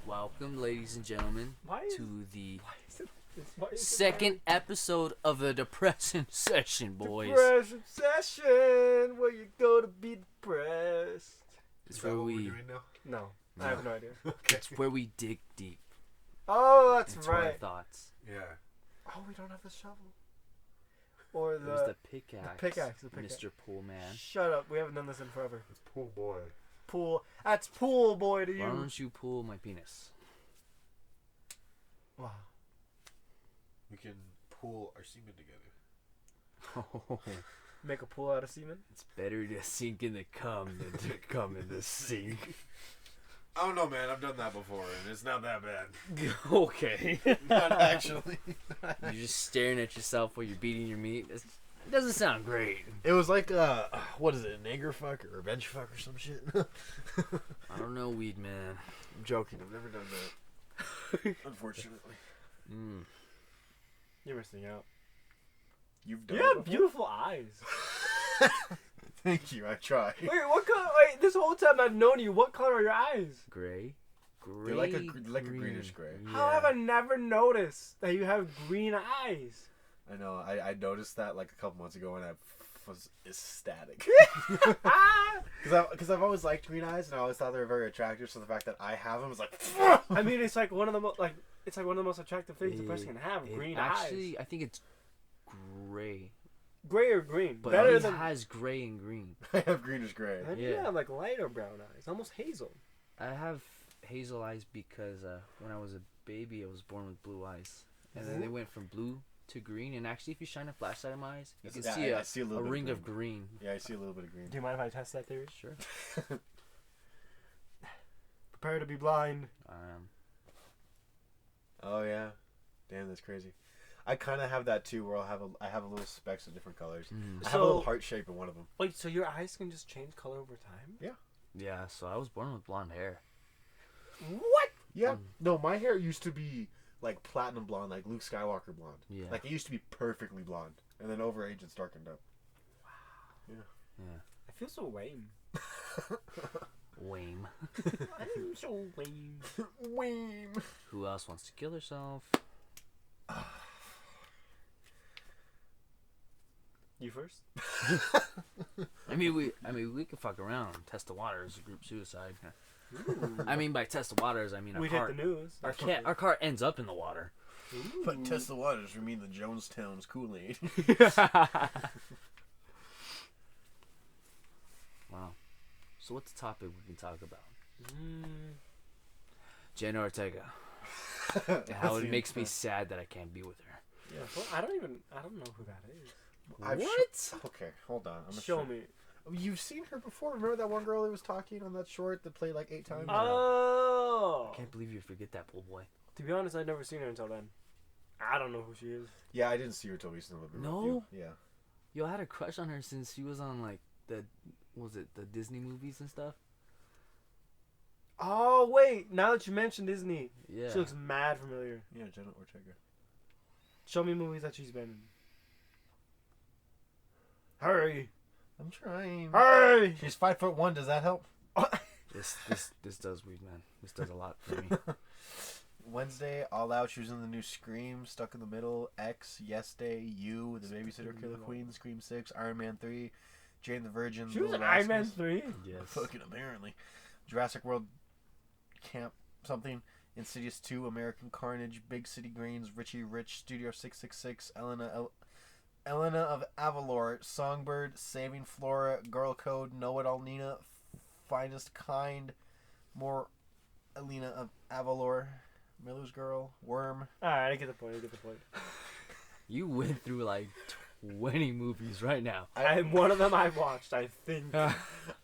Welcome, ladies and gentlemen, to the why is it second episode of the Depression Session, boys. Depression session, where you go to be depressed. It's where we doing now? No, I have no idea. Okay. it's where we dig deep Oh, that's into our right. thoughts. Yeah. Oh, we don't have the shovel. Or It was the the pickaxe, pickaxe, Mr. Poolman. Shut up. We haven't done this in forever. It's pool boy. Pool. That's pool boy to Why you. don't you pull my penis? Wow. We can pool our semen together. Make a pool out of semen. It's better to sink in the cum than to come in the sink. I don't know, man. I've done that before, and it's not that bad. Okay. Not actually. You're just staring at yourself while you're beating your meat. It doesn't sound great. It was like, what is it, an anger fuck or revenge fuck or some shit? I don't know, weed man. I'm joking, I've never done that. Unfortunately. Mm. You're missing out. You've done You it have before? beautiful eyes. Thank you, I try. Wait, what color? Wait, this whole time I've known you, what color are your eyes? Gray. They're like a greenish gray. How have I never noticed that you have green eyes? I know, I noticed that like a couple months ago and I was ecstatic. Because I've always liked green eyes and I always thought they were very attractive, so the fact that I have them is like... I mean, it's like one of the most attractive things a person can have. Green Actually, eyes. I think it's gray. Gray or green? But Better he than. has gray and green. I have greenish gray. I Yeah. have like lighter brown eyes, almost hazel. I have hazel eyes because when I was a baby, I was born with blue eyes. And then they went from blue to green. And actually, if you shine a flashlight in my eyes, you can see I see a a little bit ring of of green. Yeah, I see a little bit of green. Do you mind if I test that theory? Sure. Prepare to be blind. Oh yeah, damn, that's crazy. I kind of have that too, where I have a little specks of different colors. Mm. I have a little heart shape in one of them. Wait, so your eyes can just change color over time? Yeah, so I was born with blonde hair. What? Yeah, no, my hair used to be like platinum blonde, like Luke Skywalker blonde. Yeah. Like it used to be perfectly blonde, and then over age it's darkened up. Yeah. I feel so lame. Lame. I'm so lame. Wham! Who else wants to kill herself? You first? I mean, we could fuck around. Test the waters, group suicide. I mean, by test the waters, I mean We our hit the news. our car ends up in the water. But test the waters. We mean the Jonestown's Kool-Aid. Wow. So what's the topic we can talk about? Jenna Ortega. And how it makes me sad that I can't be with her. Yeah, well, I don't know who that is. What? Okay, hold on. I'm gonna Show me. You've seen her before. Remember that one girl that was talking on that short that played like 8 times? Oh. I can't believe you forget that, pool boy. To be honest, I'd never seen her until then. I don't know who she is. Yeah, I didn't see her till recently. No? Yeah. Yo, I had a crush on her since she was on like the Disney movies and stuff. Oh, wait. Now that you mentioned Disney, Yeah. she looks mad familiar. Yeah, Jenna Ortega. Show me movies that she's been in. Hurry. I'm trying. Hurry. She's 5'1". Does that help? This does weed, man. This does a lot for me. Wednesday, All Out. She was in the new Scream, Stuck in the Middle, X, Yes Day, You, The Babysitter Killer Queen, Scream 6, Iron Man 3, Jane the Virgin. She was in Little Iron Man Rascals. 3? Yes. Fucking apparently. Jurassic World Camp something. Insidious 2, American Carnage, Big City Greens, Richie Rich, Studio 666, Elena of Avalor, Songbird, Saving Flora, Girl Code, Know It All Nina, Finest Kind, more Elena of Avalor, Miller's Girl, Worm. Alright, I get the point. You went through like 20 movies right now. And one of them I watched, I think. I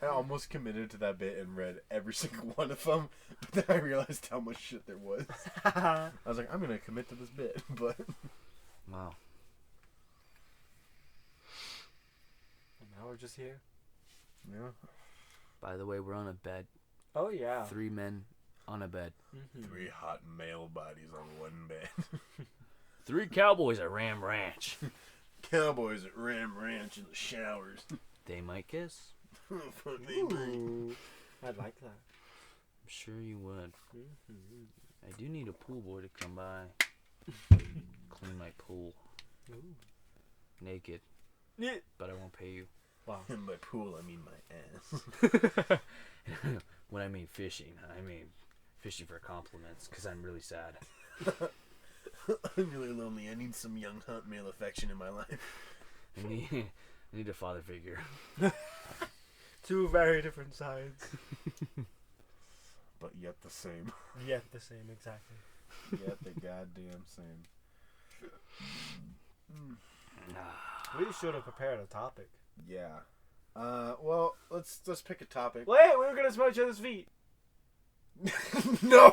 almost committed to that bit and read every single one of them, but then I realized how much shit there was. I was like, I'm going to commit to this bit, but... Wow. And now we're just here. Yeah. By the way, we're on a bed. Oh, yeah. 3 men on a bed. Mm-hmm. 3 hot male bodies on one bed. 3 cowboys at Ram Ranch. Cowboys at Ram Ranch in the showers. They might kiss. Fuck, they might. Ooh, I'd like that. I'm sure you would. Mm-hmm. do need a pool boy to come by, clean my pool, Ooh. naked, Yeah. but I won't pay you. Wow. In my pool, I mean my ass. When I mean fishing for compliments, because I'm really sad. I'm really lonely. I need some young hunt male affection in my life. I need a father figure. Two very different sides. But yet the same. Yet the same, exactly. Yet the goddamn same. We should have prepared a topic. Yeah. Well, let's pick a topic. Wait, we were gonna smell each other's feet. No.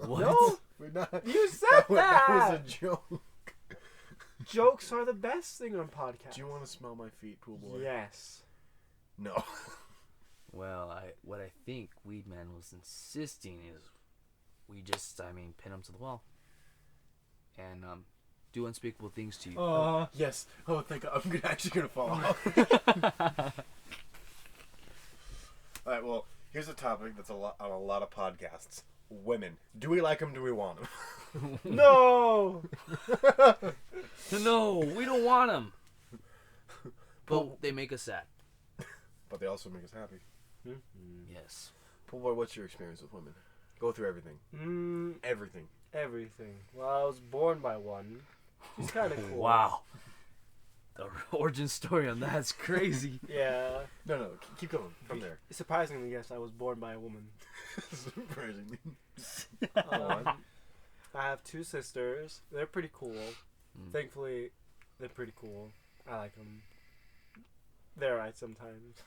What? No, We're not. you said That that. was a joke. Jokes are the best thing on podcasts. Do you want to smell my feet, pool boy? Yes. No. Well, what I think Weed Man was insisting is we just, pin him to the wall. And, do unspeakable things to you. Yes. Oh, thank God. I'm actually gonna fall off. All right. Well, here's a topic that's on a lot of podcasts. Women. Do we like them? Do we want them? No. No, we don't want them. But they make us sad. But they also make us happy. Yes. Pool boy, what's your experience with women? Go through everything. Everything. Everything. Well, I was born by one. She's kind of cool. Wow. The origin story on that's crazy. Yeah. No. Keep going from there. Surprisingly, yes, I was born by a woman. Surprisingly. I have two sisters. They're pretty cool. Thankfully, they're pretty cool. I like them. They're right sometimes.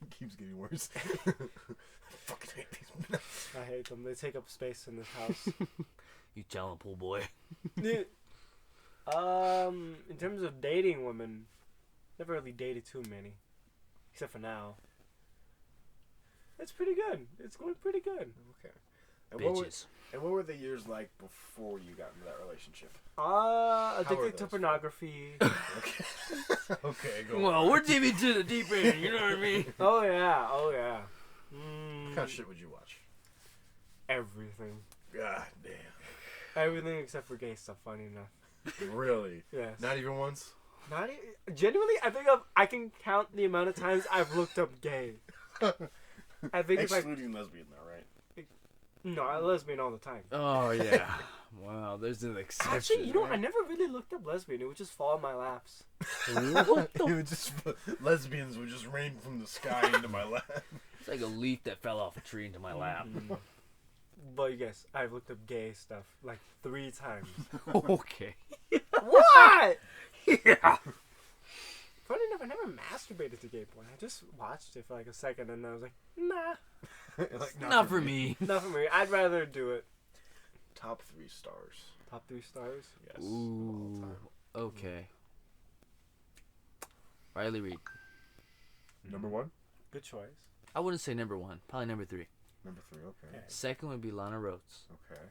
It keeps getting worse. Fucking hate these men. I hate them. They take up space in this house. You tell him, pool boy. In terms of dating women, never really dated too many, except for now. It's pretty good. It's going pretty good. Okay. And Bitches. what were the years like before you got into that relationship? I How think are they took those? pornography. Okay. Okay, go Well, on. we're deep into the deep end, you know what I mean? Oh yeah. What kind of shit would you watch? Everything. God damn. Everything except for gay stuff. Funny enough. Really? Yes. Not even once? Not genuinely. I think I can count the amount of times I've looked up gay. I think if Excluding lesbian, though, right? no, I lesbian all the time. Oh, yeah. Wow, there's an exception. Actually, you know, I never really looked up lesbian. It would just fall in my laps. What It would just lesbians would just rain from the sky into my lap. It's like a leaf that fell off a tree into my lap. But yes, I've looked up gay stuff like 3 times. Okay. What? Yeah. Funny enough, I never masturbated to gay porn. I just watched it for like a second and I was like, nah, Like, Not for me. not for me. I'd rather do it. Top 3 stars. Top 3 stars. Yes. Ooh. Okay. Riley Reid. Number 1? Good choice. I wouldn't say number 1. Probably number 3. Number 3, okay. Second would be Lana Rhodes. Okay.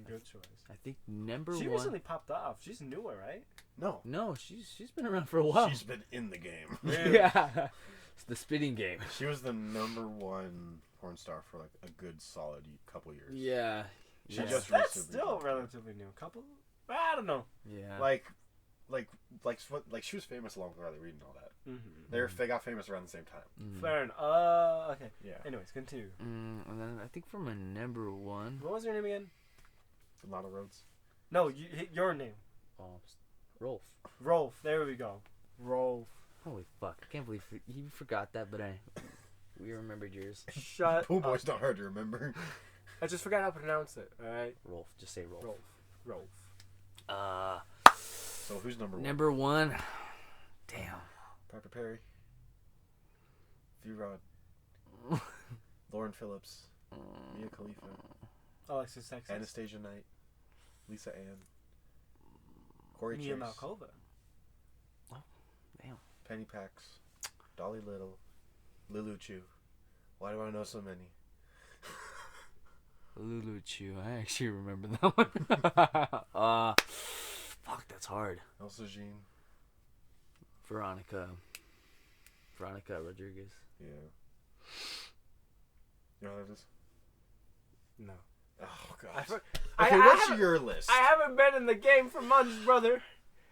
Good choice. I think number She 1. recently popped off. She's newer, right? No. No, she's been around for a while. She's been in the game. Yeah. It's the spitting game. She was the number 1 porn star for like a good solid couple years. Yeah. She Yeah. just That's recently still dropped. relatively new. Couple? I don't know. Yeah. Like she was famous along with Riley Reid and all that. They got famous around the same time. Fair enough. Okay. Yeah. Anyways, continue. And then I think from a number 1. What was your name again? Lana Rhodes. No, your name. Rolf. Rolf. There we go. Rolf. Holy fuck! I can't believe you forgot that, but we remembered yours. Shut Pool up. boy's not hard to remember. I just forgot how to pronounce it. All right. Rolf. Just say Rolf. Rolf. So who's number 1? Number 1. Damn. Piper Perry. V-Rod. Lauren Phillips. Mia Khalifa. Alexis Texas. Anastasia Knight. Lisa Ann. Corey Mia Chase. Malkova. Damn. Penny Pax. Dolly Little. Lulu Chu. Why do I know so many? Lulu Chu. I actually remember that one. Fuck, that's hard. Elsa Jean. Veronica Rodriguez. Yeah. You know who that is? No. Oh, Okay, what's your list? I haven't been in the game for months, brother.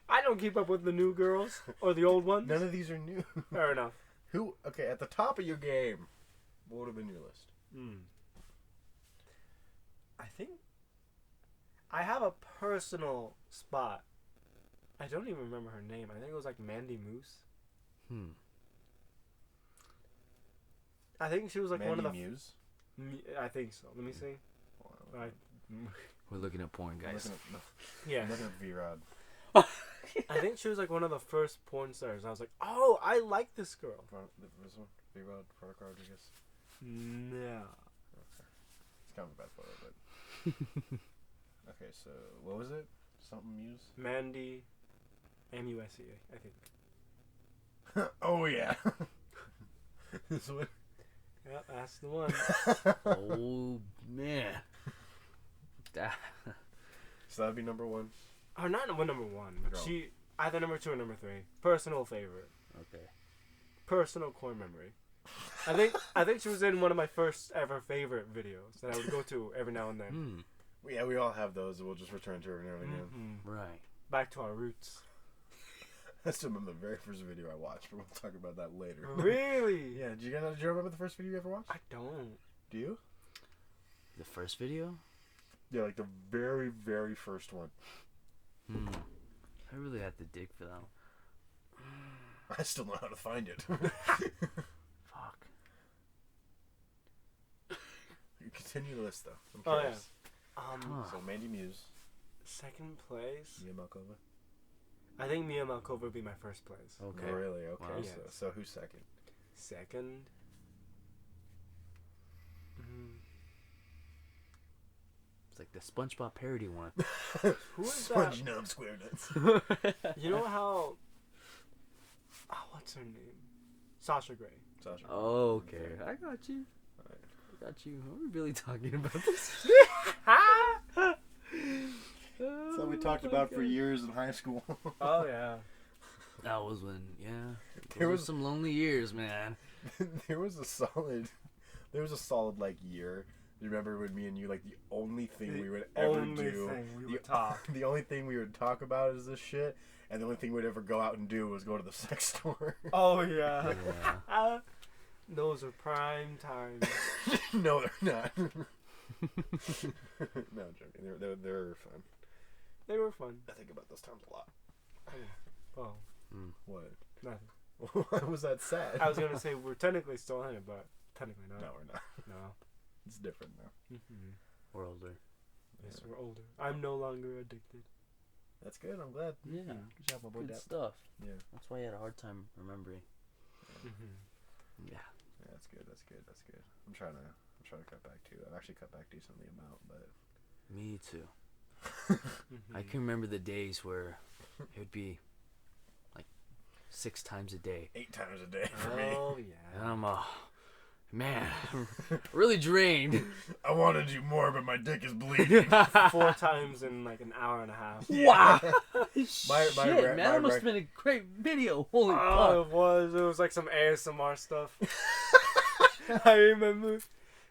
I don't keep up with the new girls or the old ones. None of these are new. Fair enough. Who? Okay, at the top of your game, what would have been your list? I think I have a personal spot. I don't even remember her name. I think it was like Mandy Moose. I think she was like one of the Muse. I think so. Let me see. We're looking at porn, guys. Yeah. I'm looking at V-Rod. I think she was like one of the first porn stars. I was like, oh, I like this girl. This one? V-Rod, Veronica Rodriguez. No. It's kind of a bad photo, but... Okay, so what was it? Something Muse? Mandy M-U-S-E-A, I think. Oh, yeah. This one? Yep, that's the one. Oh, man. So that'd be number one. Oh, not number one, but Girl. she either number 2 or number 3. Personal favorite. Okay. Personal core memory. I think she was in one of my first ever favorite videos that I would go to every now and then. Yeah, we all have those. We'll just return to every now and again. Right. Back to our roots. I still remember the very first video I watched, but we'll talk about that later. Really? Yeah, do you remember the first video you ever watched? I don't. Do you? The first video? Yeah, like the very, very first one. I really have to dig for that one. I still know how to find it. Fuck. You continue the list, though. I'm Oh, curious. yeah. So, Mandy Muse. Second place. Mia Malkova. I think Mia Malkova would be my first place. Okay. Oh, really? Okay. Wow. So who's second? Second. It's like the SpongeBob parody one. Who is Sponge Numb Square Nuts. that? You know how... Oh, what's her name? Sasha Grey. Sasha. Oh, okay. I got you. I got you. Are we really talking about this? So we talked about for years in high school. Oh, yeah. That was when, yeah. There Those was were some lonely years, man. there was a solid like year. You remember when me and you, like, the only thing we would ever do, the only thing we would talk about is this shit, and the only thing we'd ever go out and do was go to the sex store. Oh, yeah. Yeah. Those are prime times. No, they're not. No, I'm joking. They're fun. They were fun. I think about those times a lot. Oh, What? nothing. Why was that sad? I was going to say we're technically still in it, but technically not. No, we're not. No. It's different now. We're older. Yes, we're older. I'm no longer addicted. That's good. I'm glad. Yeah. Good job, my boy. Good Dap. stuff. Yeah. That's why I had a hard time remembering. Yeah. Yeah, that's good. That's good. That's good. I'm trying to cut back too. I've actually cut back decently amount, but Me too. I can remember the days where it would be like 6 times a day. 8 times a day for me. Oh, yeah. And I'm man, I'm really drained. I want to do more, but my dick is bleeding. 4 times in like an hour and a half. Wow. My Shit, man, that must have been a great video. Holy Oh, fuck. it was like some ASMR stuff. I remember.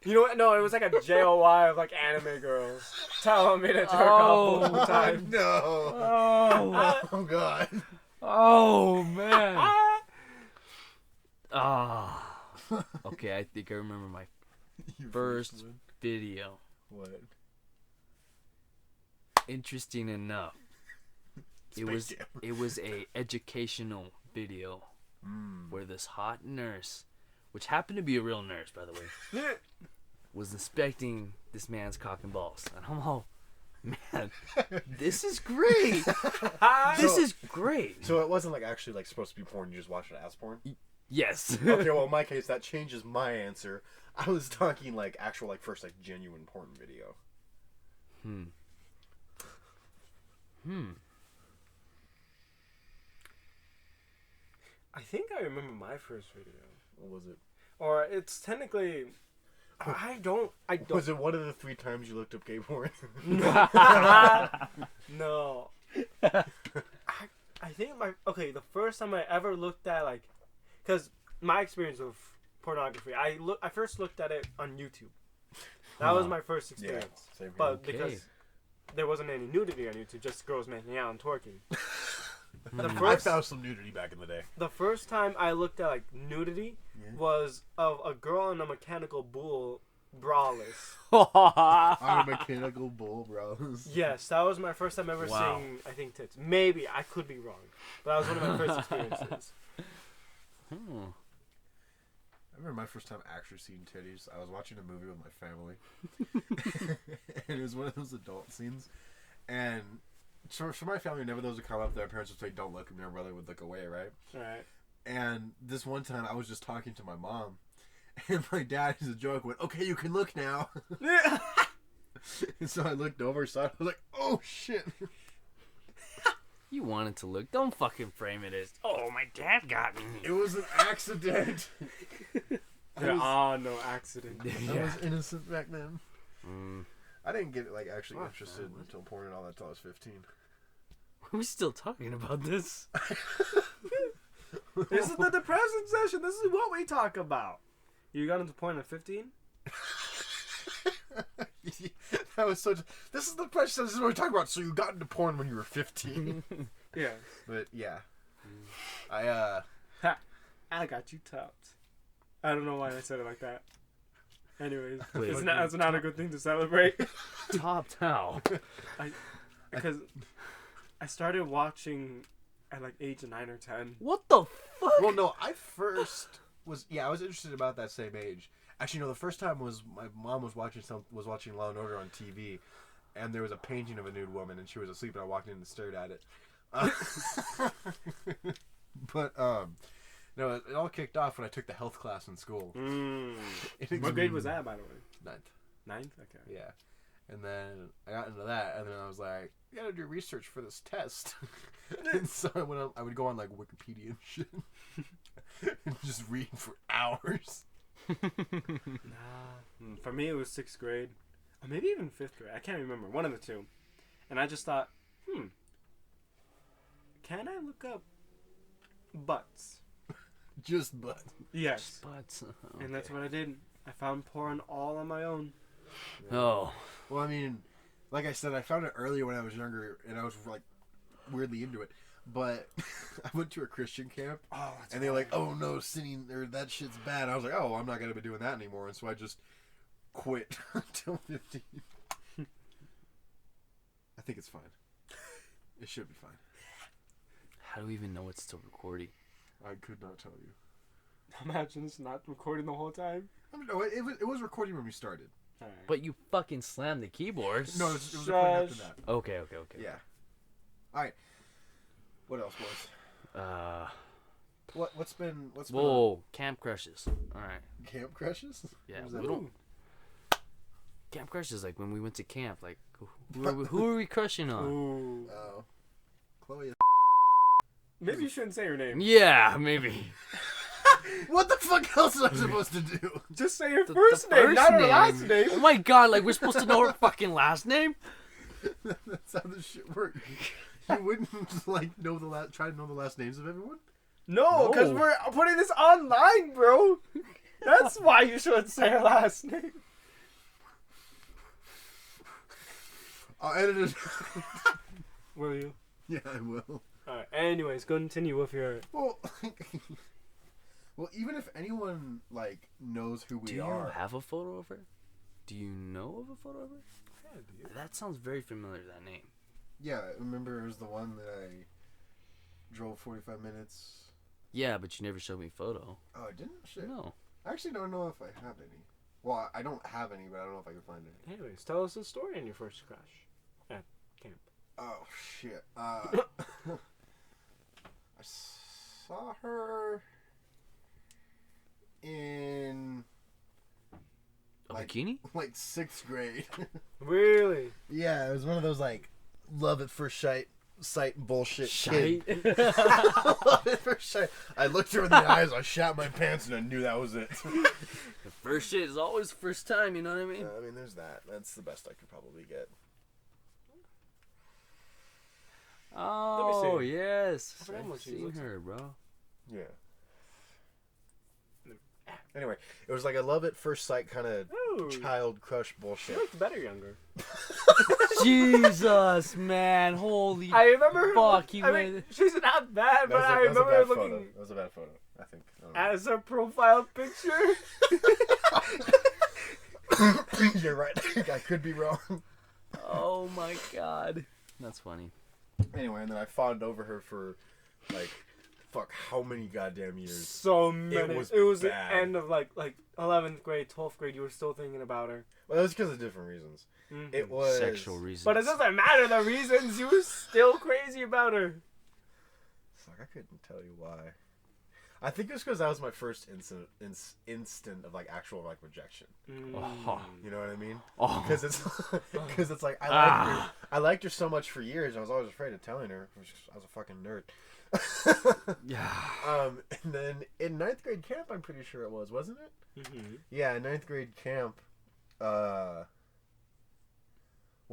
You know what? No, it was like a JOY of like anime girls telling me to jerk off all the time. No. Oh. Oh God. Oh, man. Ah. Okay, I think I remember my first video. What? Interesting enough, it was a educational video where this hot nurse, which happened to be a real nurse, by the way, was inspecting this man's cock and balls, and I'm all, man, this is great. This is great. So it wasn't like actually like supposed to be porn. You just watched it as porn. Yes. Okay, well in my case that changes my answer. I was talking like actual like first like genuine porn video. I think I remember my first video. What was it? Or it's technically... I don't... Was it one of the 3 times you looked up gay porn? No. I think the first time I ever looked at like... Because my experience with pornography, I first looked at it on YouTube. That was my first Yeah, experience. same here. But Okay. because there wasn't any nudity on YouTube, just girls making out and twerking. The I first, found some nudity back in the day. the first time I looked at like nudity Yeah. was of a girl in a mechanical bull braless. On a mechanical bull, bro. Yes, that was my first time ever Wow. seeing, I think, tits. Maybe, I could be wrong. But that was one of my first experiences. Hmm. I remember my first time actually seeing titties. I was watching a movie with my family. And it was one of those adult scenes. And for my family, whenever those would come up, their parents would say, don't look, and their brother would look away, right? Alright. And this one time, I was just talking to my mom. And my dad, as a joke, went, okay, you can look now. And so I looked over, saw it, I was like, oh, shit. You wanted to look. Don't fucking frame it as, oh, my dad got me. It was an accident. No accident. I was innocent back then. Mm. I didn't get like actually Fuck, interested man. until porn and all that until I was 15. We're still talking about this. This is the depressing session. This is what we talk about. You got into porn at 15? That was such. This is the question. This is what we're talking about. So you got into porn when you were 15. Yeah. But yeah, I I got you topped. I don't know why I said it like that. Anyways, Wait. it's not a good thing to celebrate. Topped how? Because I started watching at like age 9 or 10. What the fuck? well no, I first was I was interested about that same age. Actually, no, the first time was my mom was watching Law and Order on TV, and there was a painting of a nude woman, and she was asleep, and I walked in and stared at it. But no, it all kicked off when I took the health class in school. What grade was that, by the way? Ninth. 9th? Okay. Yeah. And then I got into that, and then I was like, you gotta do research for this test. And so I would go on like Wikipedia and shit. And just read for hours. For me, it was 6th grade. Or maybe even 5th grade. I can't remember. One of the two. And I just thought, can I look up butts? Just butt. Yes. Butts. And that's what I did. I found porn all on my own. Oh. Well, I mean, like I said, I found it earlier when I was younger, and I was like weirdly into it. But I went to a Christian camp, and they were like, "Oh no, sinning or that shit's bad." I was like, "Oh, I'm not gonna be doing that anymore," and so I just quit until 15. I think it's fine. It should be fine. How do we even know it's still recording? I could not tell you. Imagine it's not recording the whole time. I mean, no, it was recording when we started. All right. But you fucking slammed the keyboards. No, it was recording after that. Okay. Yeah. All right. What else, boys? What's been Whoa, camp crushes. All right. camp crushes? Yeah, What was that? we don't. Camp crushes, like when we went to camp, like who are we crushing on? Ooh. Oh, Chloe. Maybe you shouldn't say her name. Yeah, maybe. What the fuck else am I supposed to do? Just say her The first name, not her last name. Oh my god, like we're supposed to know her fucking last name? That's how this shit works. You wouldn't like try to know the last names of everyone? No, because No. we're putting this online, bro. That's why you shouldn't say her last name. I'll edit it. Will you? Yeah, I will. Alright, anyways, continue with your... Well, well, even if anyone like knows who we Do you are, have a photo of her? Do you know of a photo of her? Yeah, dude. That sounds very familiar, that name. yeah, remember it was the one that I drove 45 minutes. Yeah, but you never showed me a photo. Oh, I didn't. Shit. No. I actually don't know if I have any. Well, I don't have any, but I don't know if I can find any. Anyways, tell us a story on your first crush at camp. Oh shit. I saw her in A Like- bikini? like 6th grade. Really? Yeah, it was one of those like love at first sight bullshit. Shite. Kid. Love at first sight. I looked her in the eyes, I shat my pants, and I knew that was it. The first shit is always first time, you know what I mean? I mean, there's that. That's the best I could probably get. Oh, see. yes. I forgot I've what she seen looks her, bro. Yeah. Anyway, it was like a love at first sight kind of Ooh. child crush She bullshit. looked better younger. Jesus, man, holy. I remember her. Fuck, he I mean, she's not bad, but I remember her looking That was a bad photo. I think. as her profile picture. You're right. I could be wrong. Oh my god, that's funny. Anyway, and then I fawned over her for like, fuck, how many goddamn years? So many. It was the bad. end of like 11th grade, 12th grade. You were still thinking about her. Well, it was because of different reasons. Mhm. It was Sexual reasons. But it doesn't matter the reasons. You were still crazy about her. Fuck, I couldn't tell you why. I think it was because that was my first instant of like actual like rejection. Oh. You know what I mean? Oh. Because it's like I liked her so much for years. I was always afraid of telling her. I was a fucking nerd. Yeah. And then in 9th grade camp, I'm pretty sure it was, wasn't it? Mm-hmm. Yeah, in 9th grade camp, one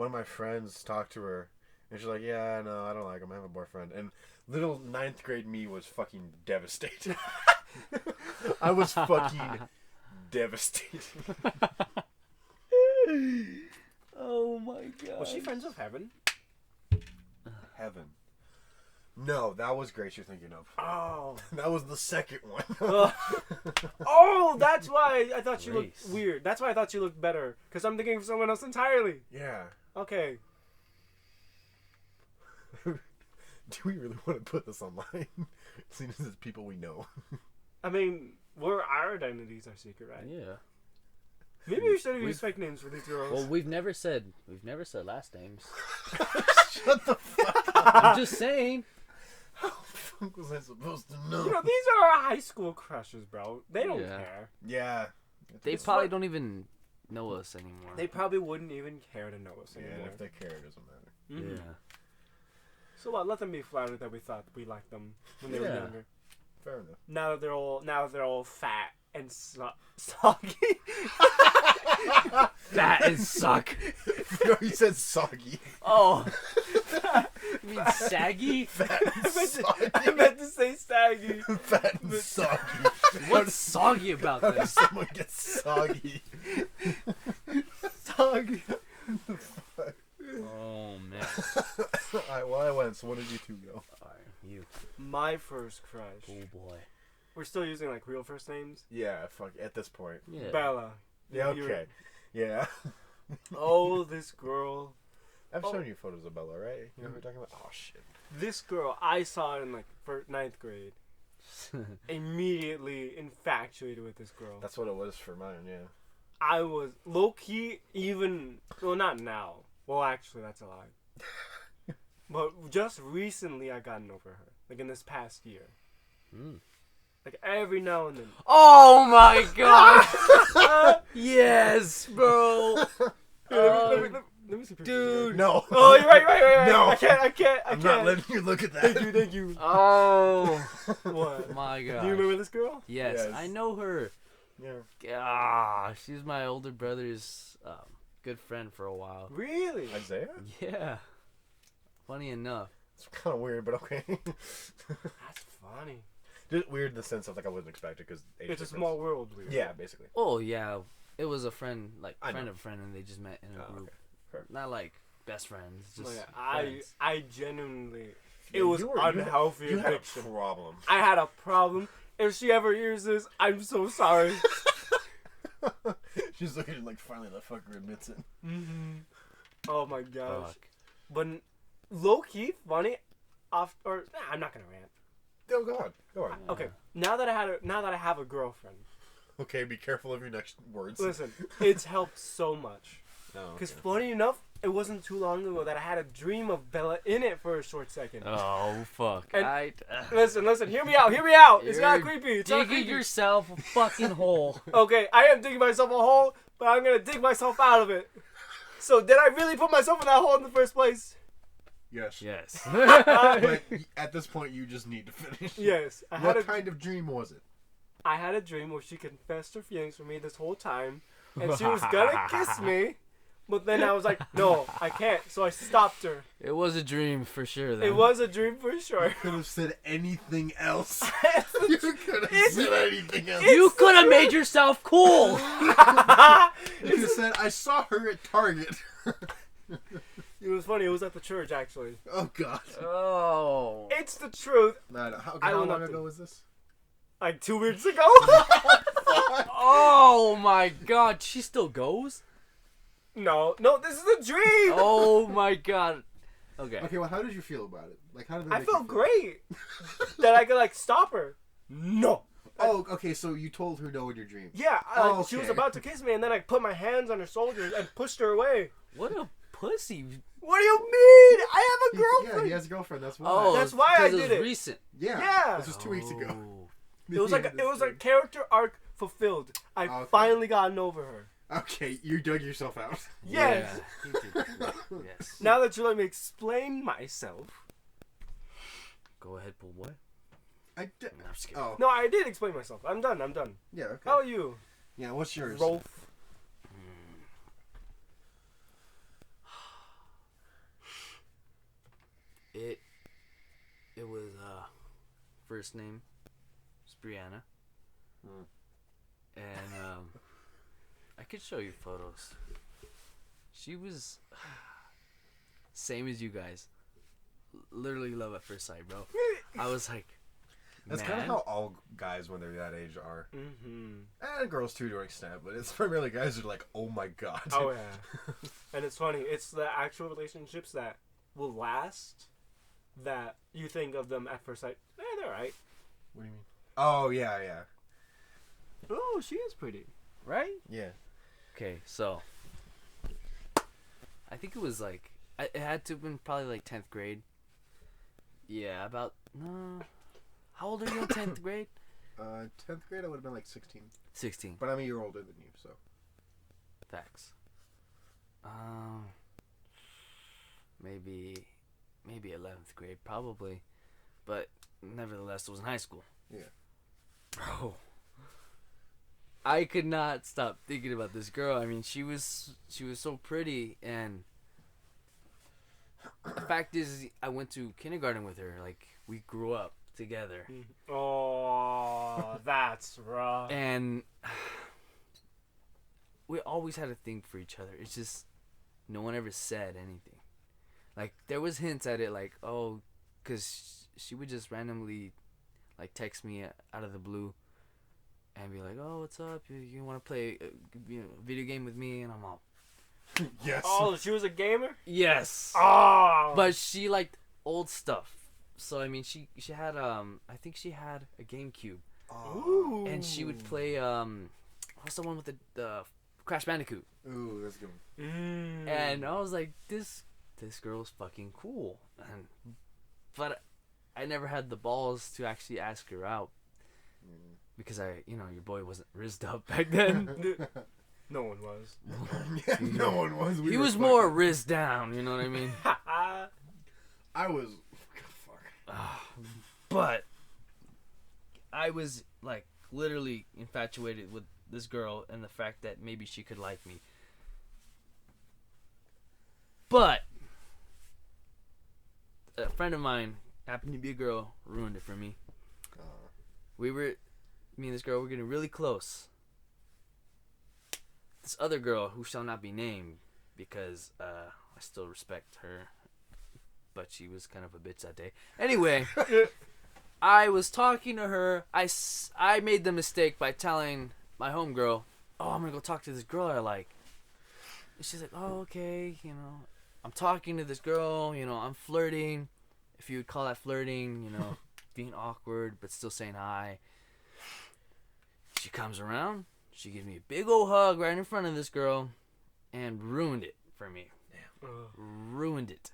of my friends talked to her, and she's like, "Yeah, no, I don't like him. I have a boyfriend." And little 9th grade me was fucking devastated. I was fucking devastated. Oh my god. Was she friends with Heaven? Heaven. No, that was Grace you're thinking of. Oh. That was the second one. Oh, that's why I thought she looked Grace. weird. That's why I thought she looked better. Because I'm thinking of someone else entirely. Yeah. Okay. Do we really want to put this online? Seeing as it's people we know. I mean, our identities are secret, right? Yeah. Maybe we should have used fake names for these girls. Well, we've never said last names. Shut the fuck up. I'm just saying. How the fuck was I supposed to know? You know, these are our high school crushes, bro. They don't Yeah. care. Yeah. They It's probably what- don't even know us anymore. They probably wouldn't even care to know us Yeah, anymore. if they care, it doesn't matter. Mhm. Yeah. So what? Let them be flattered that we thought we liked them when they were Yeah. younger. Fair enough. Now that they're all fat and soggy. That is suck. No, you said soggy. Oh. You mean saggy? Fat and soggy. I meant to say saggy. Fat and soggy. What's soggy about How does this? someone get soggy? Soggy. Oh man. Alright, well I went, so when did you two go? Alright, you. My first crush. Oh boy. We're still using like real first names. Yeah, fuck, at this point. Yeah. Bella. Yeah, You were- okay. Yeah. Oh, this girl. I've Oh. shown you photos of Bella, right? You know who we're talking about? Oh, shit. This girl, I saw in like 9th grade. Immediately infatuated with this girl. That's what it was for mine, yeah. I was low key even. Well, not now. Well, actually, that's a lie. But just recently, I gotten over her. Like in this past year. Mm. Like every now and then. Oh my god! Yes, bro. Let me see pictures. Dude. No. Oh, you're right. No. I can't. I'm not letting you look at that. Thank you. Oh What? my god. Do you remember this girl? Yes, Yes. I know her. Yeah. Ah, she's my older brother's good friend for a while. Really? Isaiah? Yeah. Funny enough. It's kind of weird, but okay. That's funny. Just weird in the sense of like I wasn't expecting because It's a small world. Weird. Yeah, basically. Oh yeah, it was a friend, like I friend know. of a friend, and they just met in a Oh, group. okay. Fair. Not like best friends, just Like, friends. I genuinely. Yeah, It was you were- unhealthy You had a addiction. problem. I had a problem. If she ever hears this, I'm so sorry. She's looking like finally the fucker admits it. Mm-hmm. Oh my gosh. Fuck. But low key funny. I'm not gonna rant. Oh, go on. Go on. Okay. Now that I have a girlfriend, Okay, be careful of your next words. listen, it's helped so much. No, Because okay. funny enough, it wasn't too long ago that I had a dream of Bella in it for a short second. Oh fuck! And- Listen, hear me out. It's not You're creepy. It's not digging creepy. yourself a fucking hole. Okay, I am digging myself a hole, but I'm gonna dig myself out of it. So did I really put myself in that hole in the first place? Yes. Yes. But at this point, you just need to finish. Yes. What kind of dream was it? I had a dream where she confessed her feelings for me this whole time, and she was gonna kiss me, But then I was like, no, I can't. So I stopped her. It was a dream for sure. Then. It was a dream for sure. You could have said anything else. You could have said anything else. You could have made yourself cool. You could have said, I saw her at Target. It was funny. It was at the church, actually. Oh, God. Oh. It's the truth. How long ago was this? Like 2 weeks ago. Oh my God. She still goes? No, this is a dream. Oh my God. Okay. Okay, well, how did you feel about it? Like, how did that I make you felt feel? great that I could like stop her. No. Oh, okay, so you told her no in your dream. Yeah, Oh, she was okay. about to kiss me, and then I put my hands on her shoulders and pushed her away. What a pussy. What do you mean? I have a Yeah, girlfriend. he has a girlfriend, that's why. Oh, That's why I 'cause did was it. recent. Yeah. Yeah. This was 2 weeks ago. Oh. It was a character arc fulfilled. I Okay. finally gotten over her. Okay, you dug yourself out. Yes. Yeah, he did. Yes. Now that you let me explain myself. Go ahead, pull what? I did. No, I'm just kidding. Oh, No, I did explain myself. I'm done. yeah, okay. How are you, Yeah, what's yours? Rolf? It was first name was Brianna. Hmm. And I could show you photos. She was same as you guys. Literally love at first sight, bro. I was like, That's kind of how all guys when they're that age are. Mm-hmm. And girls too to an extent, but it's primarily guys who are like, oh my god. Oh yeah. And it's funny. It's the actual relationships that will last that you think of them at first sight. They're right. What do you mean? Oh, yeah, yeah. Oh, she is pretty, right? Yeah. okay, so I think it was like it had to have been probably like 10th grade. Yeah, about no. How old are you in 10th grade? 10th grade, I would have been like 16. 16. But I'm a year older than you, so. Facts. Maybe 11th grade, probably, but nevertheless, it was in high school. Yeah. Bro, I could not stop thinking about this girl. I mean, she was so pretty, and the fact is, I went to kindergarten with her. Like, we grew up together, Oh, that's rough. and we always had a thing for each other. It's just no one ever said anything. Like, there was hints at it, like, oh, because she would just randomly, like, text me out of the blue and be like, oh, what's up? You want to play a video game with me? And I'm all, Yes. Oh, she was a gamer? yes. Oh. But she liked old stuff. So, I mean, she had, I think she had a GameCube. Ooh. And she would play, what's the one with the Crash Bandicoot? Ooh, that's a good one. Mm. And I was like, this girl's fucking cool. But I never had the balls to actually ask her out. Because your boy wasn't rizzed up back then. No one was. Yeah, no one was. He was more rizzed down, you know what I mean? I was. Fuck. But I was, like, literally infatuated with this girl and the fact that maybe she could like me. But a friend of mine, happened to be a girl, ruined it for me. Me and this girl were getting really close. This other girl, who shall not be named, because I still respect her, but she was kind of a bitch that day. Anyway, I was talking to her. I made the mistake by telling my homegirl, oh, I'm going to go talk to this girl I like. And she's like, oh, okay, I'm talking to this girl, I'm flirting, if you would call that flirting, being awkward, but still saying hi. She comes around, she gives me a big old hug right in front of this girl, and ruined it for me. Ruined it.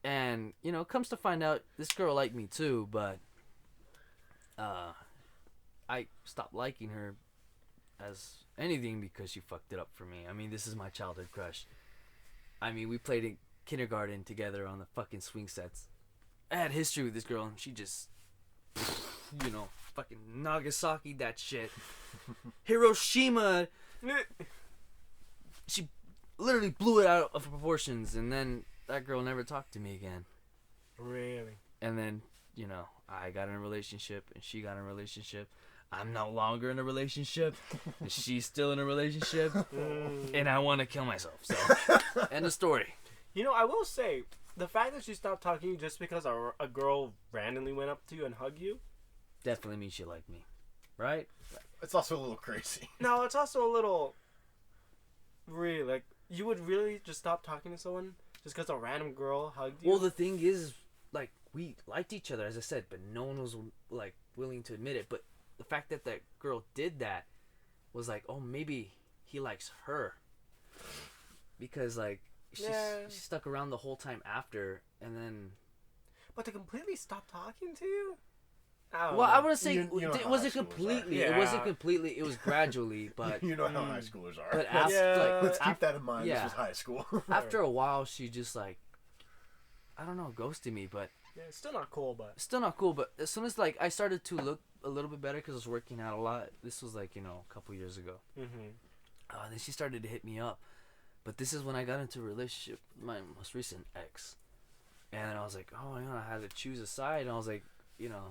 And, comes to find out, this girl liked me too, but I stopped liking her as anything because she fucked it up for me. I mean, this is my childhood crush. I mean, we played in kindergarten together on the fucking swing sets. I had history with this girl, and she just, fucking Nagasaki that shit. Hiroshima she literally blew it out of proportions, and then that girl never talked to me again. Really? And then, you know, I got in a relationship, and she got in a relationship. I'm no longer in a relationship, and she's still in a relationship, and I want to kill myself. So, end of story. You know, I will say, the fact that she stopped talking to you just because a girl randomly went up to you and hugged you, Definitely means she liked me, right? It's also a little crazy. no, it's also a little, really, like, you would really just stop talking to someone just because a random girl hugged you? Well, the thing is, like, we liked each other, as I said, but no one was, like, willing to admit it. But the fact that that girl did that was like, oh, maybe he likes her. Because, like, she stuck around the whole time after, and then... But to completely stop talking to you? I Well, I wouldn't say You know it how wasn't high schoolers are. completely. Yeah. It wasn't completely. It was gradually, but You know how high schoolers are. but after Yeah. Let's keep af- that in mind. yeah. This was high school. after a while, she just like, I don't know, ghosted me. But Yeah, it's still not cool, but... still not cool. But as soon as like I started to look a little bit better because I was working out a lot. This was like, you know, a couple years ago. Mm-hmm. Then she started to hit me up. But this is when I got into a relationship with my most recent ex, and I was like, oh, you know, I had to choose a side. And I was like, you know,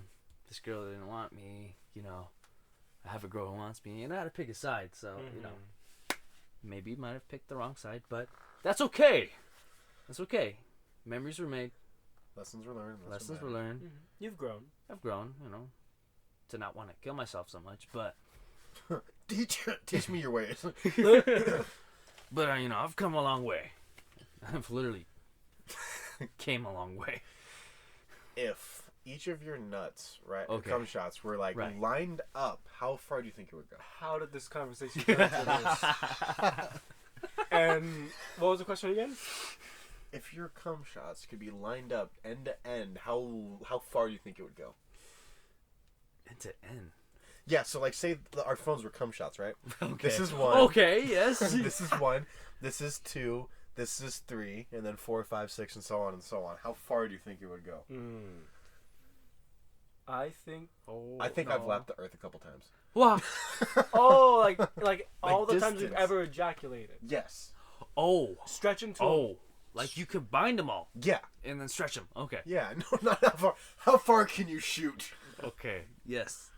this girl didn't want me. You know, I have a girl who wants me, and I had to pick a side. So you know. Maybe might have picked the wrong side, but that's okay. That's okay. Memories were made. Lessons were learned. Lessons were learned. Mm-hmm. You've grown. I've grown, you know, to not want to kill myself so much, but Teach me your ways. but you know, I've come a long way. I've literally came a long way. If each of your nuts, right, Okay. cum shots were like Right. lined up, how far do you think it would go? How did this conversation get into this? And what was the question again? If your cum shots could be lined up end to end, how far do you think it would go? And to end. Yeah, so like say our phones were cum shots, right? Okay. This is one. Okay. Yes. This is one. This is two. This is three, and then 4, 5, 6, and so on and so on. How far do you think it would go? I think... Oh, I think no. I've lapped the earth a couple times. Wow. Oh, like all the times distance. you've ever ejaculated. Yes. Oh. Stretching to... Oh. Like you combined them all Yeah. and then stretch them. Okay. Yeah. No, not how far. How far can you shoot? Okay. Yes.